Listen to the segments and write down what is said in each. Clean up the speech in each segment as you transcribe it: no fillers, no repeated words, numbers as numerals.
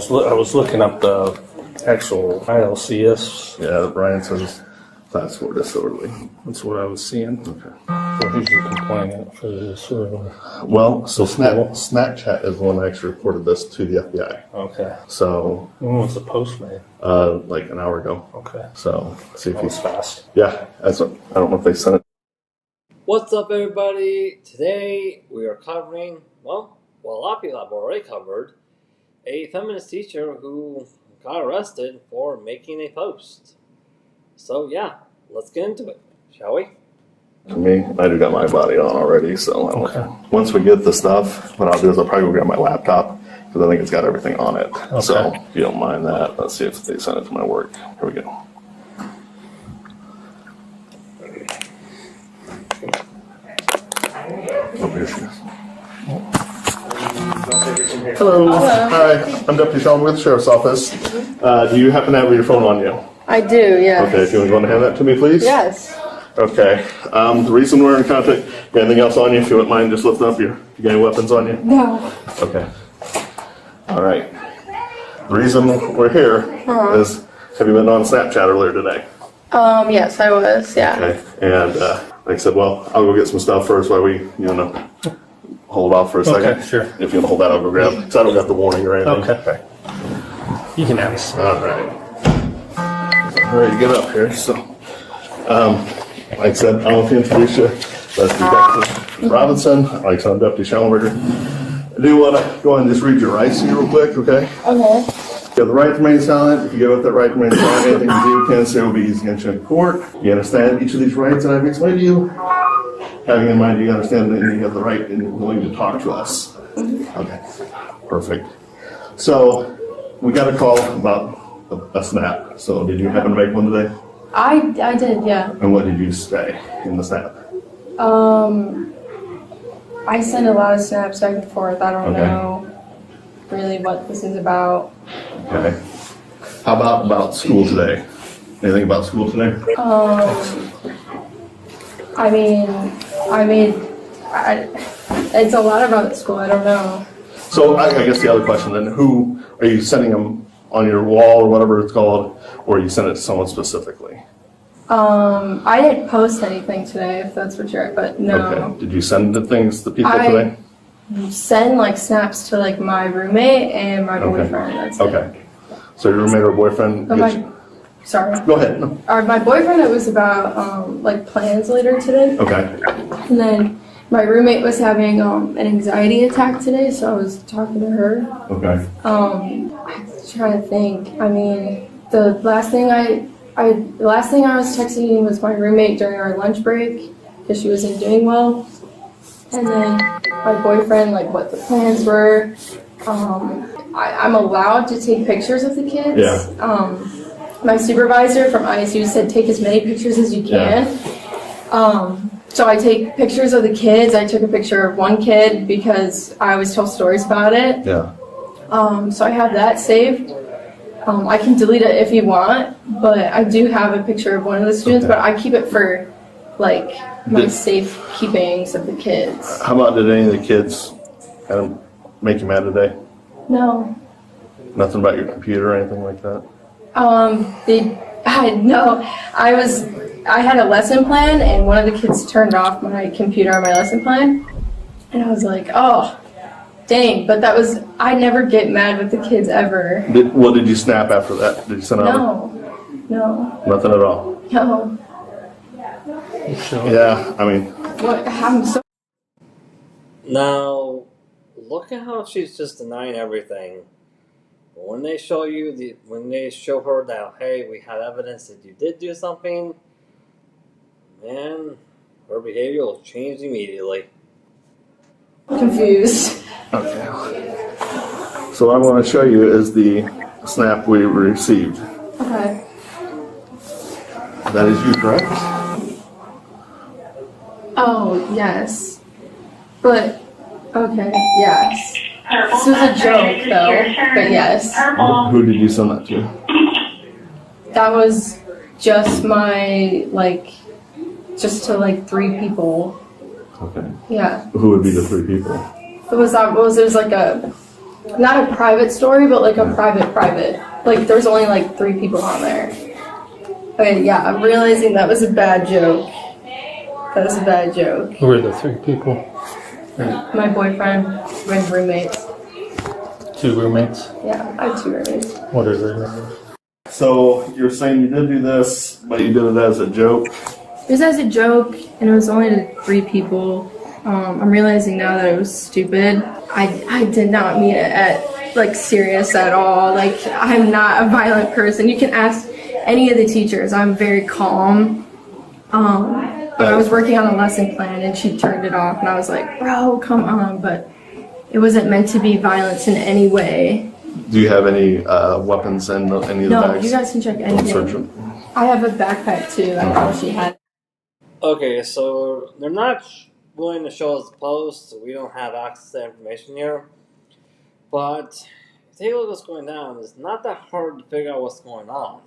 was looking up the actual ILCS. Yeah, Brian says class score disorderly. That's what I was seeing. Okay. So who's your complainant for the disorderly? Well, so Snapchat is the one that actually reported this to the FBI. Okay. So When was the post made? like an hour ago. Okay. So let's see if That was he's fast. yeah. That's what, I don't know if they sent it. What's up, everybody? Today we are covering, well, a lot of people have already covered, a feminist teacher who got arrested for making a post. So yeah, let's get into it, shall we? For me, I do got my body on already, so I don't once we get the stuff, what I'll do is I'll probably go grab my laptop because I think it's got everything on it. Okay. So if you don't mind that, let's see if they send it to my work. Here we go. Oh, here she is. Hello. Hi, I'm Deputy Sean with the Sheriff's Office. Do you happen to have your phone on you? I do, yeah. Okay, if you want to go and hand that to me, please? Yes. Okay. The reason we're in contact, got anything else on you? If you wouldn't mind, just lift up you got any weapons on you? No. Okay. All right. The reason we're here is, have you been on Snapchat earlier today? Yes, I was, yeah. Okay. And like I said, well, I'll go get some stuff first while we, hold off for a second. Okay, sure. If you want to hold that, I'll go grab it. Because I don't got the warning or anything. Okay. You can have this. All right. I'm ready to get up here. So, like I said, I'll introduce you. That's Detective Robinson. Like I said, I'm Deputy Schellenberger. I do want to go and just read your rights to you real quick, okay? Okay. You have the right to remain silent. If you give up that right to remain silent, anything you do can say will be used against you in court. You understand each of these rights that I've explained to you? Having in mind you understand that you have the right and you're willing to talk to us. Okay, perfect. So, we got a call about a snap. So, did you happen to make one today? I did, yeah. And what did you say in the snap? I send a lot of snaps back and forth. I don't Okay. know really what this is about. Okay. How about school today? Anything about school today? It's a lot about school. I don't know. So I guess the other question then, who are you sending them on your wall or whatever it's called, or you send it to someone specifically? I didn't post anything today, if that's what you're, but no. Okay. Did you send the things to people I today? send snaps to my roommate and my boyfriend. That's it. Okay. So your roommate or boyfriend? Sorry. Go ahead. No. My boyfriend, it was about plans later today. Okay. And then my roommate was having an anxiety attack today, so I was talking to her. Okay. I'm trying to think. The last thing I was texting was my roommate during our lunch break because she wasn't doing well. And then my boyfriend, what the plans were. I'm allowed to take pictures of the kids. Yeah. My supervisor from ISU said take as many pictures as you can. Yeah. So I take pictures of the kids. I took a picture of one kid because I always tell stories about it. Yeah. So I have that saved. I can delete it if you want, but I do have a picture of one of the students, but I keep it for my safe keepings of the kids. How about, did any of the kids make you mad today? No. Nothing about your computer or anything like that? I had a lesson plan and one of the kids turned off my computer on my lesson plan. And I was like, oh, dang. But I never get mad with the kids ever. What did you snap after that? Did you send out? No. Nothing at all? No. Yeah, What? I'm so. Now, look at how she's just denying everything. But when they show her that, hey, we had evidence that you did do something, man, her behavior will change immediately. Confused. Okay. So what I want to show you is the snap we received. Okay. That is you, correct? Oh, yes. But, okay, yes. This was a joke, though, but yes. Who did you send that to? That was just just to 3 people. Okay. Yeah. Who would be the 3 people? It was not a private story, but like a private. Like there's only like 3 people on there. Okay, yeah, I'm realizing that was a bad joke. That was a bad joke. Who are the 3 people? My boyfriend, my roommates. 2 roommates? Yeah, I have 2 roommates. What are their names? So you're saying you did do this, but you did it as a joke? It was as a joke, and it was only to 3 people. I'm realizing now that it was stupid. I did not mean it at like serious at all. Like I'm not a violent person. You can ask any of the teachers. I'm very calm. But I was working on a lesson plan, and she turned it off, and I was like, "Bro, come on!" But it wasn't meant to be violence in any way. Do you have any weapons in any of the No, bags? you guys can check Don't search anything. them. I have a backpack too. I know she had. Okay, so they're not willing to show us the post, so we don't have access to that information here. But take a look at what's going down. It's not that hard to figure out what's going on.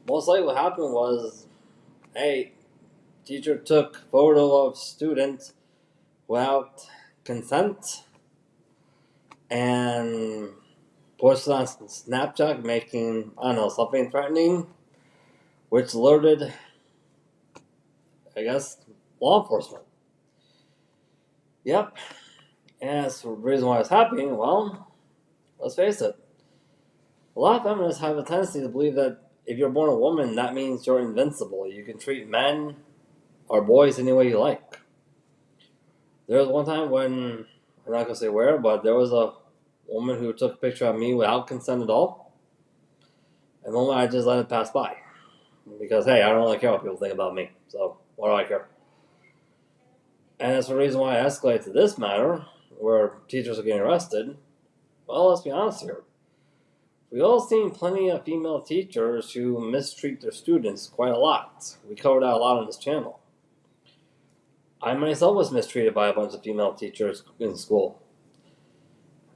Most likely what happened was, hey, teacher took photo of student without consent and posted on Snapchat making, I don't know, something threatening, which alerted, I guess, law enforcement. Yep. And as for the reason why it's happening, well, let's face it. A lot of feminists have a tendency to believe that if you're born a woman, that means you're invincible. You can treat men or boys any way you like. There was one time when, I'm not going to say where, but there was a woman who took a picture of me without consent at all. And the moment I just let it pass by. Because, hey, I don't really care what people think about me. So, what do I care? And that's the reason why I escalated to this matter, where teachers are getting arrested. Well, let's be honest here. We've all seen plenty of female teachers who mistreat their students quite a lot. We covered that a lot on this channel. I myself was mistreated by a bunch of female teachers in school.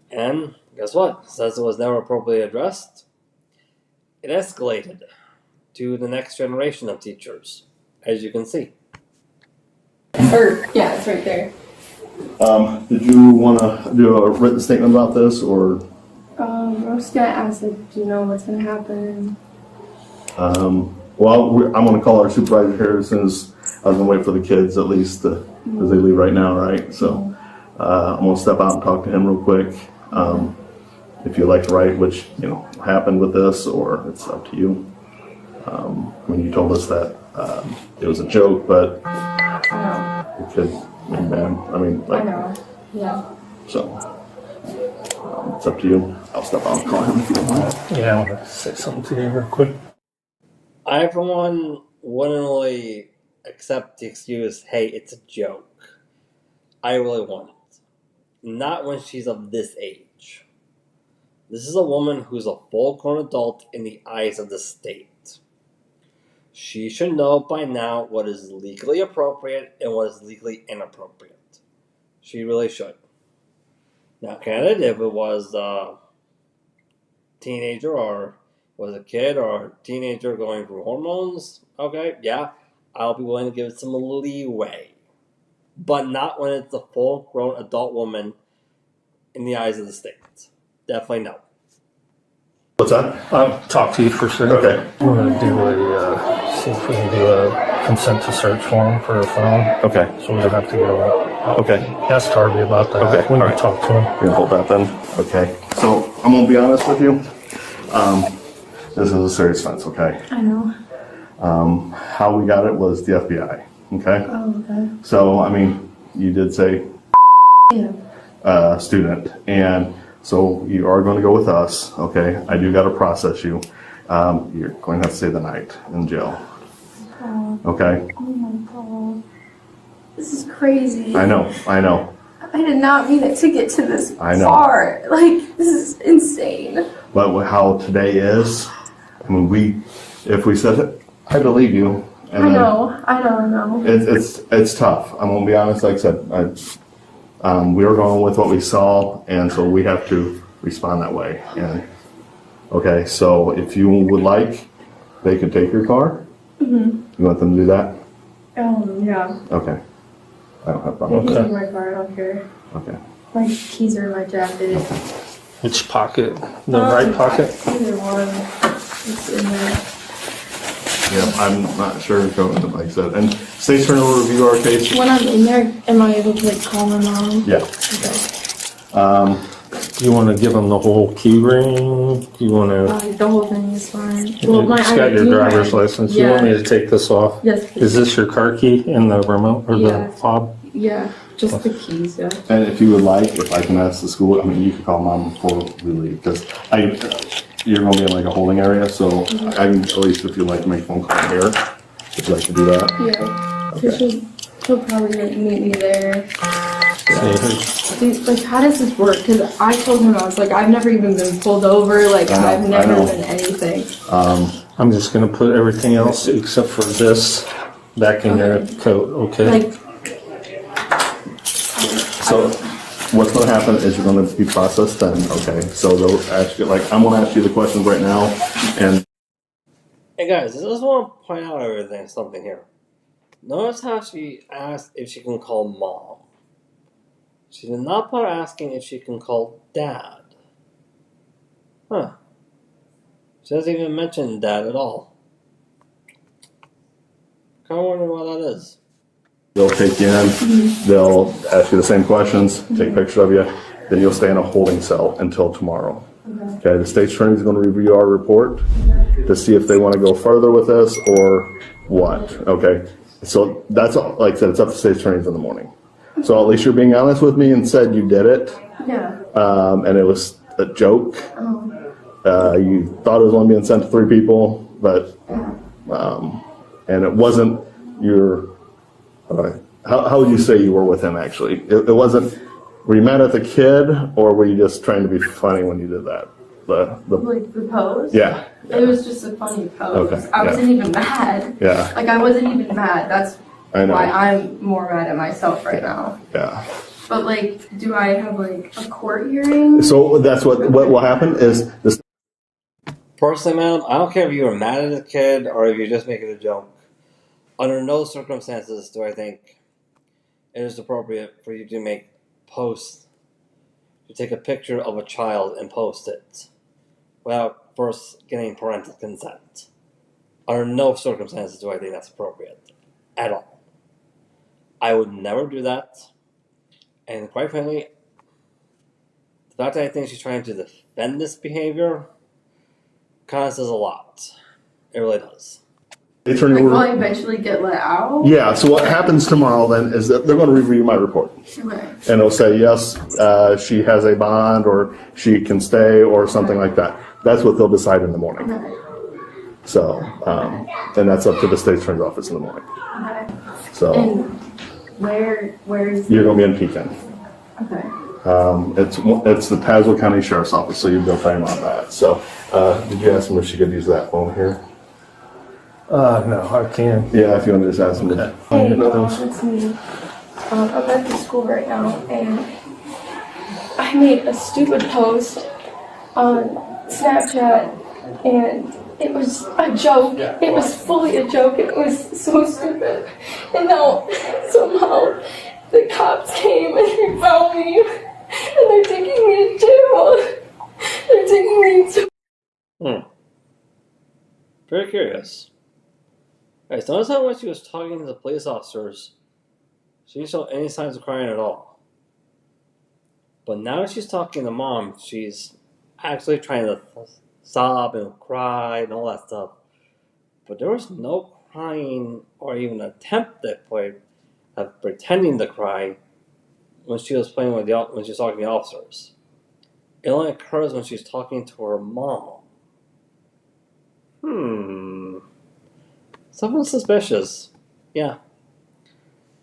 And guess what? Since it was never appropriately addressed, it escalated to the next generation of teachers, as you can see. Yeah, it's right there. Did you want to do a written statement about this, or? I was gonna ask, like, do you know what's gonna happen? Well, I'm going to call our supervisor here as soon as I was going to wait for the kids at least because they leave right now, right? So I'm going to step out and talk to him real quick. If you'd like to write which, happened with this, or it's up to you. You told us that it was a joke, but I know. it could be bad. I know. Yeah. So it's up to you. I'll step out and call him if you don't mind. Yeah, I want to say something to you real quick. I, for one, wouldn't really accept the excuse, hey, it's a joke. I really wouldn't. Not when she's of this age. This is a woman who's a full-grown adult in the eyes of the state. She should know by now what is legally appropriate and what is legally inappropriate. She really should. Now, granted, if it was a teenager or was a kid or a teenager going through hormones, okay, yeah, I'll be willing to give it some leeway. But not when it's a full-grown adult woman in the eyes of the state. Definitely no. What's that? I'll talk to you for a second. Okay. We're going to do see if we can do a consent to search form for her phone. Okay. So we'll have to go. Okay. Ask Harvey about that. Okay, We all can right. talk to him. We're gonna hold that then. Okay. So I'm gonna be honest with you. This is a serious offense. Okay. I know. How we got it was the FBI. Okay. Oh, okay. So you did say Yeah. student, and so you are going to go with us. Okay. I do got to process you. You're going to have to stay the night in jail. Okay. Oh my god. This is crazy. I know. I did not mean it to get to this I know. far. Like, this is insane. But with how today is, if we said it, I believe you. And I then- know. It's tough. I'm gonna be honest. Like I said, we were going with what we saw, and so we have to respond that way. And okay, so if you would like, they could take your car. You want them to do that? Yeah. Okay. I don't have a You problem. can Okay. take my car, I don't care. Okay. My keys are in my jacket. Which pocket? The right pocket? Either one. It's in there. Yeah, I'm not sure, like I said. And State Attorney will review our case. When I'm in there, am I able to like call my mom? Yeah. Okay. Do you want to give them the whole key ring? Do you want to? The whole thing is fine. Well, my It's got your ID, driver's license. Yeah. You want me to take this off? Yes, please. Is this your car key in the remote or Yeah. the fob? Yeah, just the keys, yeah. And if you would like, if I can ask the school, I mean, you can call mom before we leave, because you're gonna be in like a holding area, so I can, at least if you'd like to make a phone call here, if you'd like to do that. Yeah. Okay. He'll probably like, meet me there. See, Dude, like, how does this work? Because I told him, I was like, I've never even been pulled over. Like, I know, I've never I know. been anything. I'm just gonna put everything else except for this back in your coat, okay? Like, So what's gonna happen is you're gonna be processed then, okay? So they'll ask you, like, I'm gonna ask you the questions right now, and Hey guys, I just want to point out something here. Notice how she asked if she can call mom. She did not bother asking if she can call dad. Huh. She doesn't even mention dad at all. Kind of wondering why that is. they'll take you in, they'll ask you the same questions, take pictures of you, then you'll stay in a holding cell until tomorrow. Okay, the state attorney is gonna review our report to see if they wanna go further with this or what, okay? So that's, all. Like I said, it's up to state attorneys in the morning. So at least you're being honest with me and said you did it, yeah. and it was a joke. Oh, You thought it was only being sent to 3 people, but, and it wasn't your, how would you say you were with him actually? It wasn't, were you mad at the kid or were you just trying to be funny when you did that? like the pose? Yeah. It was just a funny pose. Okay, I yeah. wasn't even mad. Yeah, Like, I wasn't even mad. That's I know. why I'm more mad at myself right now. Yeah. But, like, do I have, like, a court hearing? So that's what will happen is this. Personally, madam, I don't care if you were mad at the kid or if you're just making a joke. Under no circumstances do I think it is appropriate for you to make posts, to take a picture of a child and post it without first getting parental consent. Under no circumstances do I think that's appropriate at all. I would never do that. And quite frankly, the fact that I think she's trying to defend this behavior kind of says a lot. It really does. Attorney Like, will- will I eventually get let out? Yeah, so what happens tomorrow then is that they're going to review my report. Okay. And it'll say, yes, she has a bond or she can stay or something like that. That's what they'll decide in the morning. Okay. So, and that's up to the state attorney's office in the morning. Okay. So And where's you're going to be in Pekin. okay. It's the Tazewell County Sheriff's Office, so you'll go find on that. So, did you ask them if she could use that phone here? No, I can't. Yeah, if you want to just ask them. Hey, it's me. I'm at the school right now, and I made a stupid post on Snapchat, and it was a joke. It was fully a joke. It was so stupid. And now, somehow, the cops came and they found me, and they're taking me to jail. They're taking me to... Very curious. Guys, notice how when she was talking to the police officers, she didn't show any signs of crying at all. But now that she's talking to mom, she's actually trying to sob and cry and all that stuff. But there was no crying or even attempt at pretending to cry when she was playing with when she was talking to the officers. It only occurs when she's talking to her mom. Something suspicious. Yeah.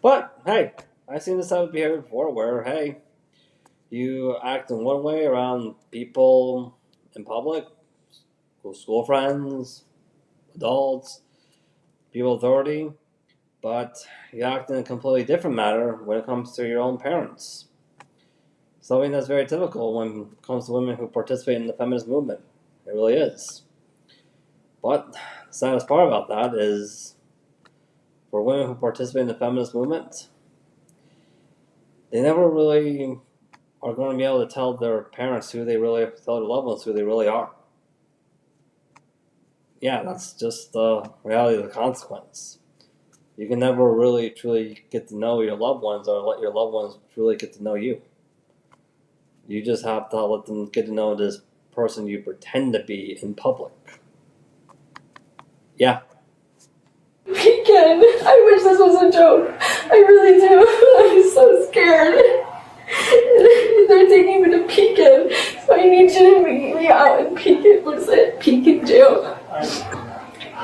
But, hey, I've seen this type of behavior before where, hey, you act in one way around people in public, school friends, adults, people of authority, but you act in a completely different manner when it comes to your own parents. Something that's very typical when it comes to women who participate in the feminist movement. It really is. But the saddest part about that is, for women who participate in the feminist movement, they never really are going to be able to tell their parents tell their loved ones who they really are. Yeah, that's just the reality of the consequence. You can never really truly get to know your loved ones or let your loved ones truly get to know you. You just have to let them get to know this person you pretend to be in public. Yeah. Pecan, I wish this was a joke. I really do. I'm so scared. They're taking me to Pecan, so I need you to meet me out in Pecan. What is it? Pecan jail.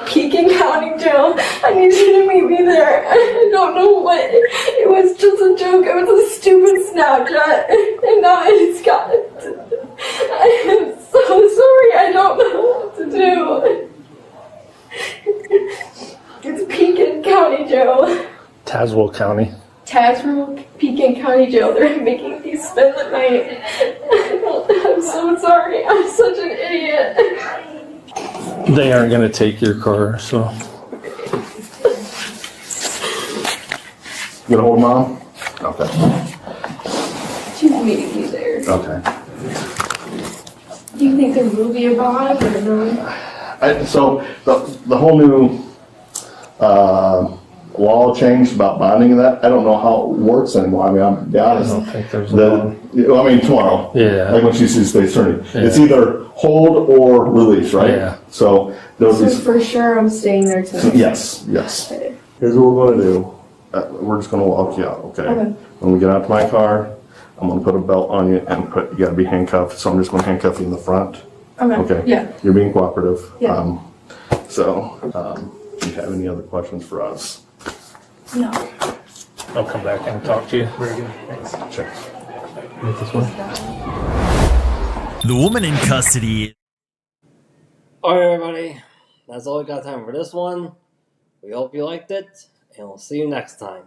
Pecan County Jail. I need you to meet me there. I don't know what. It was just a joke. It was a stupid Snapchat. And now it's got it. I am so sorry. I don't know what to do. It's Pecan County Jail. Tazewell County. Tazewell, Pecan County Jail. They're making me spend the night. I'm so sorry. I'm such an idiot. They aren't going to take your car, so. Get a hold of Mom? Okay. She's meeting me there. Okay. Do you think there will be a bond or no? So the whole new law changed about bonding and that. I don't know how it works anymore. I mean, I'm be honest. I don't think there's a bond. Tomorrow. Yeah. Like when she sees the state's attorney. Yeah. It's either hold or release, right? Yeah. So there'll be. So for sure I'm staying there tonight. Yes. Okay. Here's what we're going to do. We're just going to walk you out, okay? Okay. When we get out to my car, I'm going to put a belt on you and you got to be handcuffed. So I'm just going to handcuff you in the front. Okay. Yeah. You're being cooperative. Yeah. Do you have any other questions for us? No. I'll come back and talk to you. Very good. Thanks. Check. This one. The woman in custody. Alright, everybody. That's all we got time for this one. We hope you liked it, and we'll see you next time.